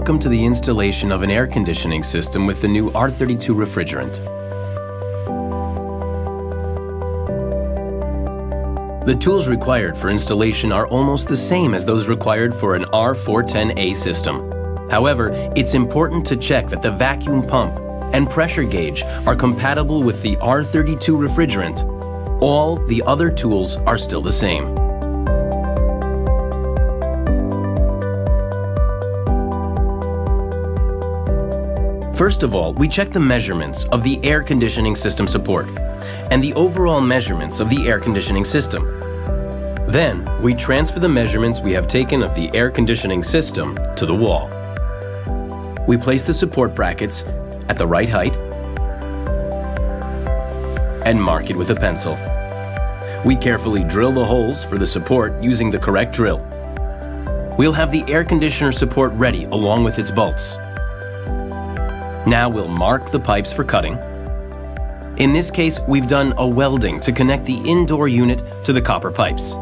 Welcome to the installation of an air conditioning system with the new R32 refrigerant. The tools required for installation are almost the same as those required for an R410A system. However, it's important to check that the vacuum pump and pressure gauge are compatible with the R32 refrigerant. All the other tools are still the same. First of all, we check the measurements of the air conditioning system support and the overall measurements of the air conditioning system. Then, we transfer the measurements we have taken of the air conditioning system to the wall. We place the support brackets at the right height and mark it with a pencil. We carefully drill the holes for the support using the correct drill. We'll have the air conditioner support ready along with its bolts. Now we'll mark the pipes for cutting. In this case, we've done a welding to connect the indoor unit to the copper pipes.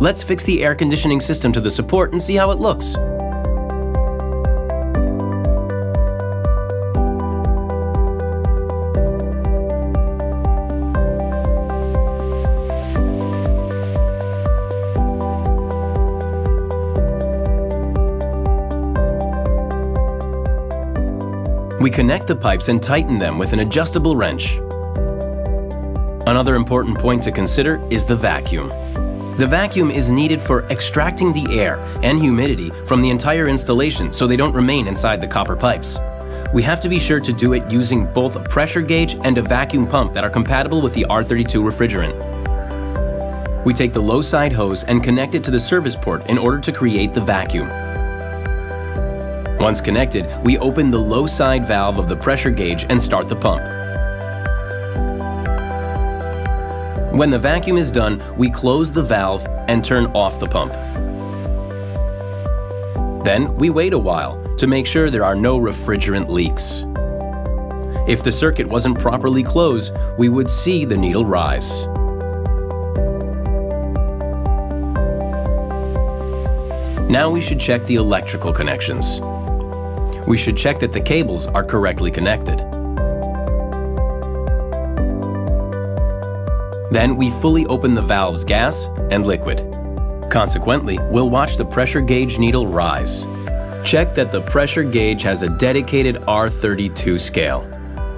Let's fix the air conditioning system to the support and see how it looks. We connect the pipes and tighten them with an adjustable wrench. Another important point to consider is the vacuum. The vacuum is needed for extracting the air and humidity from the entire installation so they don't remain inside the copper pipes. We have to be sure to do it using both a pressure gauge and a vacuum pump that are compatible with the R32 refrigerant. We take the low side hose and connect it to the service port in order to create the vacuum. Once connected, we open the low side valve of the pressure gauge and start the pump. When the vacuum is done, we close the valve and turn off the pump. Then we wait a while to make sure there are no refrigerant leaks. If the circuit wasn't properly closed, we would see the needle rise. Now we should check the electrical connections. We should check that the cables are correctly connected. Then we fully open the valves gas and liquid. Consequently, we'll watch the pressure gauge needle rise. Check that the pressure gauge has a dedicated R32 scale.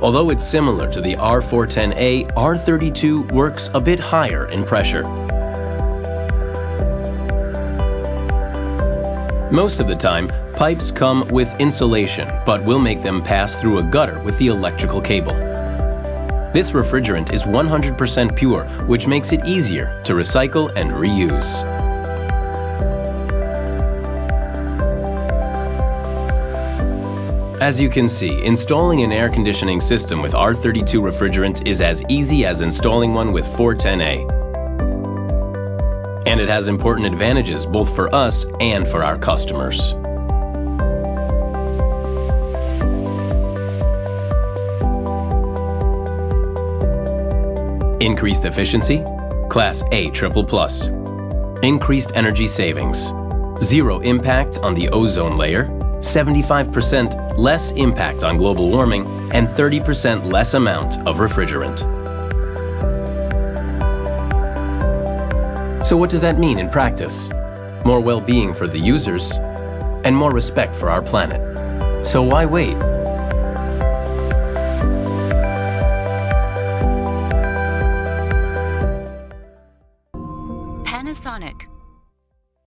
Although it's similar to the R410A, R32 works a bit higher in pressure. Most of the time, pipes come with insulation, but we'll make them pass through a gutter with the electrical cable. This refrigerant is 100% pure, which makes it easier to recycle and reuse. As you can see, installing an air conditioning system with R32 refrigerant is as easy as installing one with 410A. And it has important advantages both for us and for our customers. Increased efficiency, Class A triple+. Increased energy savings, 0 impact on the ozone layer, 75% less impact on global warming, and 30% less amount of refrigerant. So what does that mean in practice? More well-being for the users and more respect for our planet. So why wait? Panasonic.